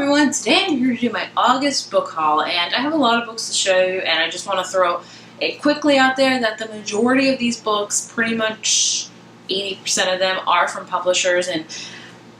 everyone, today I'm here to do my August book haul, and I have a lot of books to show you, and I just want to throw it quickly out there that the majority of these books, pretty much 80% of them, are from publishers, and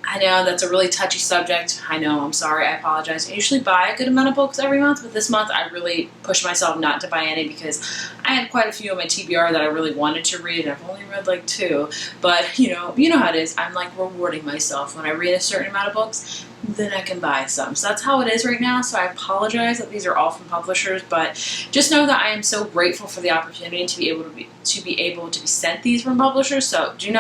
I know that's a really touchy subject. I know, I'm sorry, I apologize. I usually buy a good amount of books every month, but this month I really pushed myself not to buy any because I had quite a few on my TBR that I really wanted to read, and I've only read like 2. But you know how it is. I'm like rewarding myself when I read a certain amount of books, then I can buy some. So that's how it is right now. So I apologize that these are all from publishers, but just know that I am so grateful for the opportunity to be able to be sent these from publishers. So just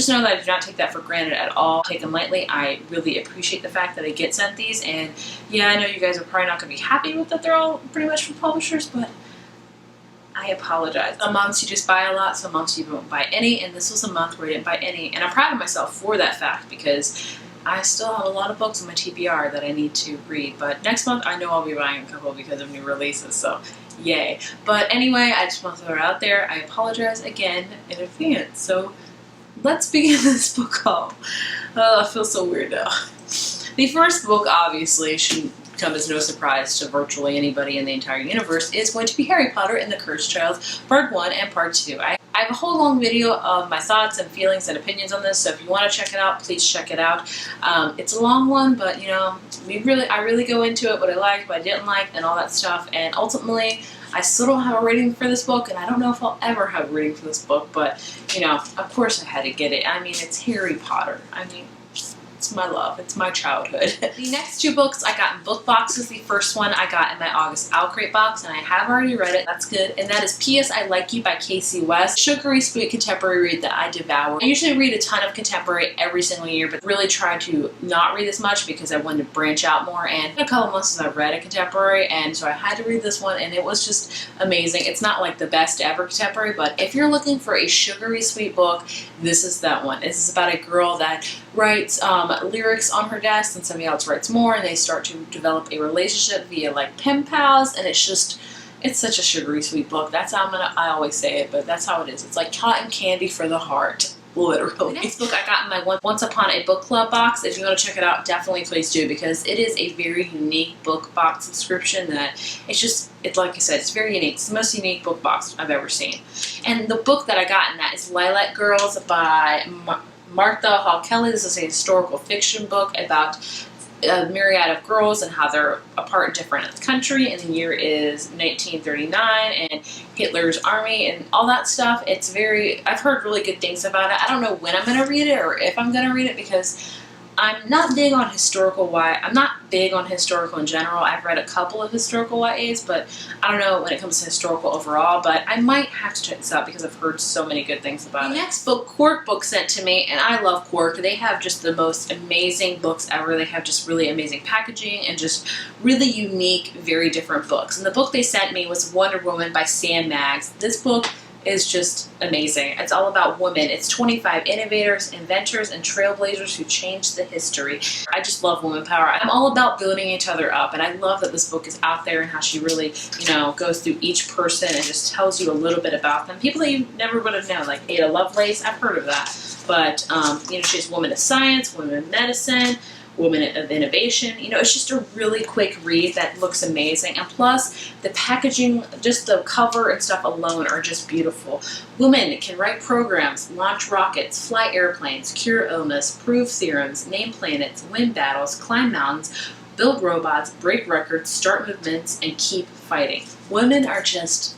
know that I do not take that for granted at all. Take them lightly. I really appreciate the fact that I get sent these, and yeah, I know you guys are probably not going to be happy with that they're all pretty much from publishers, but I apologize. Some months you just buy a lot, some months you don't buy any, and this was a month where I didn't buy any, and I'm proud of myself for that fact because I still have a lot of books on my TBR that I need to read, but next month I know I'll be buying a couple because of new releases, so yay. But anyway, I just want to throw it out there. I apologize again in advance. So let's begin this book haul. Oh, I feel so weird now. The first book, obviously, shouldn't come as no surprise to virtually anybody in the entire universe, is going to be Harry Potter and the Cursed Child, Part 1 and Part 2. I have a whole long video of my thoughts and feelings and opinions on this, so if you want to check it out, please check it out. It's a long one, but you know, I really go into it, what I liked, what I didn't like, and all that stuff, and ultimately, I still don't have a rating for this book, and I don't know if I'll ever have a rating for this book, but, you know, of course I had to get it. I mean, it's Harry Potter. I mean, it's my love. It's my childhood. The next 2 books I got in book boxes. The first one I got in my August Outcrate box, and I have already read it. That's good. And that is P.S. I Like You by Casey West. Sugary, sweet contemporary read that I devour. I usually read a ton of contemporary every single year, but really try to not read as much because I wanted to branch out more. And a couple months since I've read a contemporary, and so I had to read this one, and it was just amazing. It's not like the best ever contemporary, but if you're looking for a sugary sweet book, this is that one. This is about a girl that writes lyrics on her desk, and somebody else writes more, and they start to develop a relationship via like pen pals, and it's such a sugary sweet book. That's how I always say it, but that's how it is. It's like cotton candy for the heart, literally. The next book I got in my Once Upon a Book Club box. If you want to check it out, definitely please do, because it is a very unique book box subscription that it's like I said, it's very unique. It's the most unique book box I've ever seen. And the book that I got in that is Lilac Girls by Martha Hall Kelly. This is a historical fiction book about a myriad of girls and how they're apart and different in the country, and the year is 1939 and Hitler's army and all that stuff. I've heard really good things about it. I don't know when I'm going to read it or if I'm going to read it because I'm not big on historical I'm not big on historical in general. I've read a couple of historical YAs, but I don't know when it comes to historical overall, but I might have to check this out because I've heard so many good things about it. The next book, Quirk book sent to me, and I love Quirk. They have just the most amazing books ever. They have just really amazing packaging and just really unique, very different books. And the book they sent me was Wonder Woman by Sam Maggs. This book is just amazing. It's all about women. It's 25 innovators, inventors, and trailblazers who changed the history. I just love woman power. I'm all about building each other up, and I love that this book is out there and how she really, goes through each person and just tells you a little bit about them. People that you never would have known, like Ada Lovelace. I've heard of that. But, she's woman of science, woman of medicine, woman of innovation. It's just a really quick read that looks amazing. And plus, the packaging, just the cover and stuff alone are just beautiful. Women can write programs, launch rockets, fly airplanes, cure illness, prove theorems, name planets, win battles, climb mountains, build robots, break records, start movements, and keep fighting. Women are just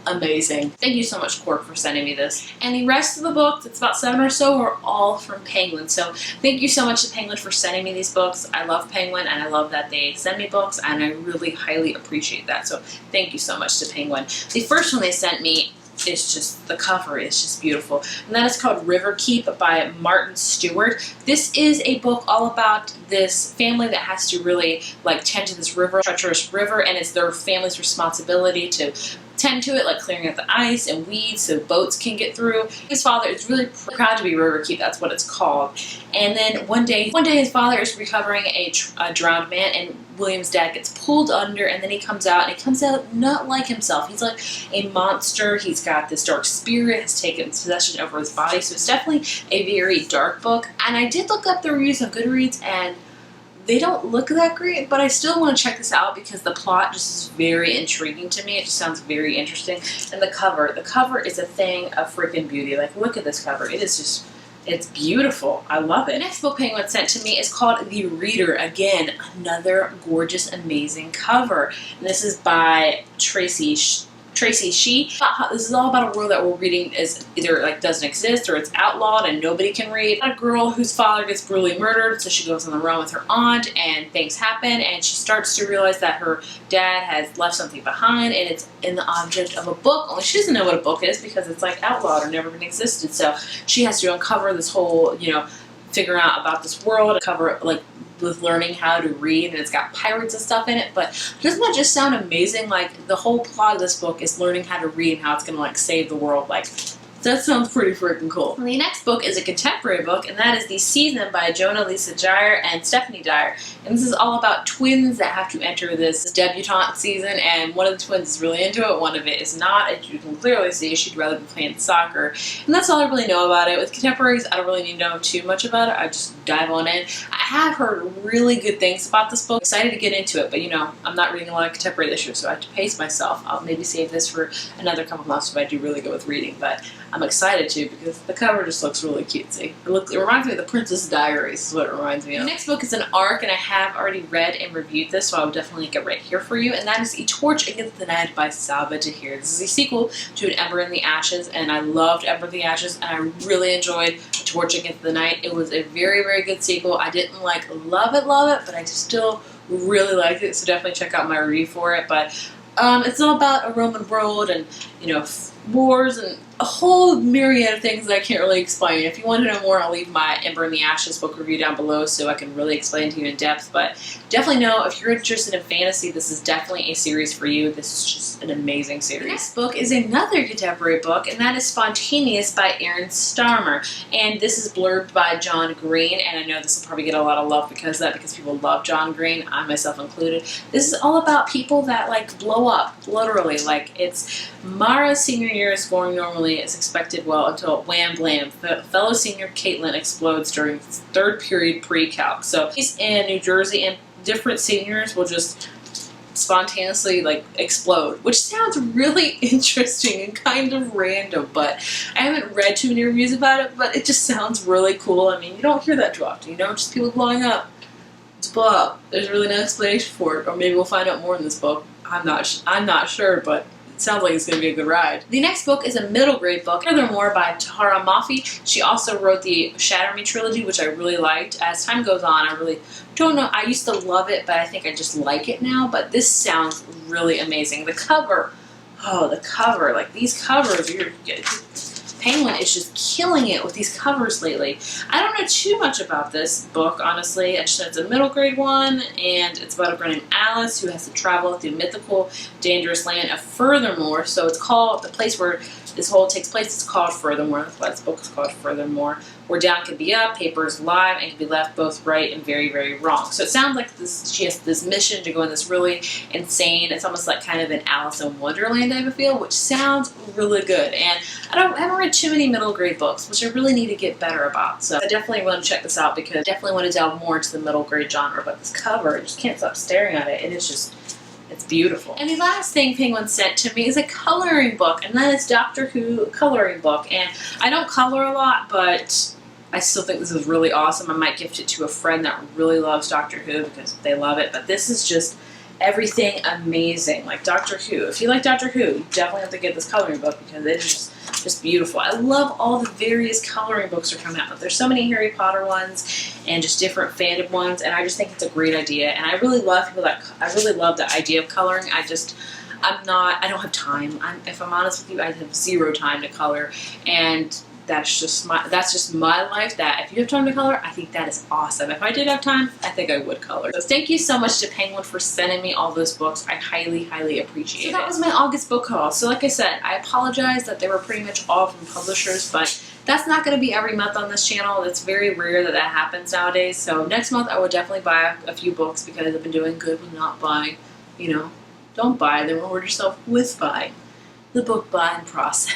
amazing. Thank you so much, Quirk, for sending me this. And the rest of the books, it's about 7 or so, are all from Penguin. So thank you so much to Penguin for sending me these books. I love Penguin, and I love that they send me books, and I really highly appreciate that. So thank you so much to Penguin. The first one they sent me is just, the cover is just beautiful. And that is called River Keep by Martin Stewart. This is a book all about this family that has to really tend to this treacherous river, and it's their family's responsibility to tend to it, like clearing out the ice and weeds so boats can get through. His father is really proud to be River Keep, that's what it's called. And then one day his father is recovering a drowned man, and William's dad gets pulled under, and then he comes out, and he comes out not like himself. He's like a monster. He's got this dark spirit, has taken possession over his body, so it's definitely a very dark book. And I did look up the reviews on Goodreads, and They don't look that great, but I still want to check this out because the plot just is very intriguing to me. It just sounds very interesting. And the cover is a thing of freaking beauty. Like, look at this cover. It is just, it's beautiful. I love it. The next book Penguin sent to me is called The Reader. Again, another gorgeous, amazing cover. And this is by Tracy She. This is all about a world that we're reading is either like doesn't exist or it's outlawed and nobody can read. A girl whose father gets brutally murdered, so she goes on the run with her aunt and things happen and she starts to realize that her dad has left something behind and it's in the object of a book. Only she doesn't know what a book is because it's like outlawed or never been existed. So she has to uncover this whole, figuring out about this world, cover like with learning how to read, and it's got pirates and stuff in it. But doesn't that just sound amazing? Like, the whole plot of this book is learning how to read and how it's gonna like save the world. Like, that sounds pretty freaking cool. And the next book is a contemporary book, and that is The Season by Jonah Lisa Dyer and Stephanie Dyer. And this is all about twins that have to enter this debutante season, and one of the twins is really into it, one of it is not. As you can clearly see, she'd rather be playing soccer. And that's all I really know about it. With contemporaries, I don't really need to know too much about it. I just dive on in. I have heard really good things about this book. I'm excited to get into it, but I'm not reading a lot of contemporary this year, so I have to pace myself. I'll maybe save this for another couple months if I do really good with reading, but I'm excited to because the cover just looks really cutesy. It reminds me of The Princess Diaries is what it reminds me of. The next book is an ARC, and I have already read and reviewed this, so I will definitely link it right here for you, and that is A Torch Against the Night by Saba Tahir. This is a sequel to An Ember in the Ashes, and I loved Ember in the Ashes, and I really enjoyed A Torch Against the Night. It was a very, very good sequel. I didn't love it, but I still really liked it, so definitely check out my review for it. But it's all about a Roman world and, wars and a whole myriad of things that I can't really explain. If you want to know more, I'll leave my Ember in the Ashes book review down below so I can really explain to you in depth. But definitely know if you're interested in fantasy, this is definitely a series for you. This is just an amazing series. The next book is another contemporary book, and that is Spontaneous by Erin Starmer. And this is blurbed by John Green, and I know this will probably get a lot of love because of that, because people love John Green, I myself included. This is all about people that blow up, literally. It's Mara's senior year is going normally as expected, until wham blam, fellow senior Caitlin explodes during third period pre-calc. So he's in New Jersey and different seniors will just spontaneously explode, which sounds really interesting and kind of random, but I haven't read too many reviews about it, but it just sounds really cool. I mean, you don't hear that too often, just people blowing up to blow up. There's really no explanation for it, or maybe we'll find out more in this book. I'm not sure, but sounds like it's going to be a good ride. The next book is a middle grade book, Furthermore by Tahara Mafi. She also wrote the Shatter Me trilogy, which I really liked. As time goes on, I really don't know. I used to love it, but I think I just like it now. But this sounds really amazing. The cover, these covers, Penguin is just killing it with these covers lately. I don't know too much about this book, honestly. I just know it's a middle grade one, and it's about a girl named Alice who has to travel through mythical, dangerous land of Furthermore. So it's called, the place where this whole takes place is called Furthermore. That's why this book is called Furthermore. Where down can be up, paper is live, and can be left both right and very, very wrong. So it sounds like she has this mission to go in this really insane, it's almost like kind of an Alice in Wonderland type of feel, which sounds really good. And I haven't read too many middle grade books, which I really need to get better about. So I definitely want to check this out because I definitely want to delve more into the middle grade genre. But this cover, I just can't stop staring at it, and it's beautiful. And the last thing Penguin sent to me is a coloring book, and that is Doctor Who coloring book. And I don't color a lot, but I still think this is really awesome. I might gift it to a friend that really loves Doctor Who because they love it. But this is just everything amazing. Like Doctor Who. If you like Doctor Who, you definitely have to get this coloring book because it is just beautiful. I love all the various coloring books that are coming out. There's so many Harry Potter ones and just different fandom ones, and I just think it's a great idea. And I really love I really love the idea of coloring. I don't have time. If I'm honest with you, I have zero time to color, and that's just my life. That if you have time to color, I think that is awesome. If I did have time, I think I would color. So thank you so much to Penguin for sending me all those books. I highly, highly appreciate it. So that was my August book haul. So like I said, I apologize that they were pretty much all from publishers, but that's not going to be every month on this channel. It's very rare that happens nowadays. So next month I will definitely buy a few books because I've been doing good with not buying. Don't buy, then reward yourself with buying. The book buying process.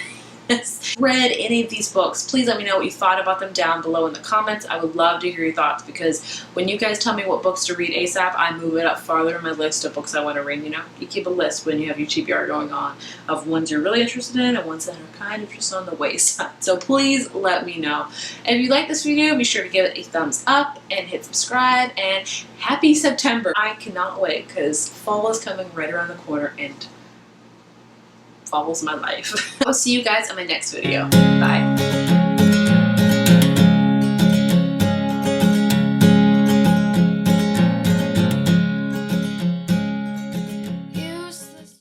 read any of these books, please let me know what you thought about them down below in the comments. I would love to hear your thoughts, because when you guys tell me what books to read ASAP, I move it up farther in my list of books I want to read. You know, you keep a list when you have your TBR going on of ones you're really interested in and ones that are kind of just on the wayside. So please let me know. And if you like this video, be sure to give it a thumbs up and hit subscribe, and happy September. I cannot wait, because fall is coming right around the corner and fall's my life. I'll see you guys in my next video. Bye.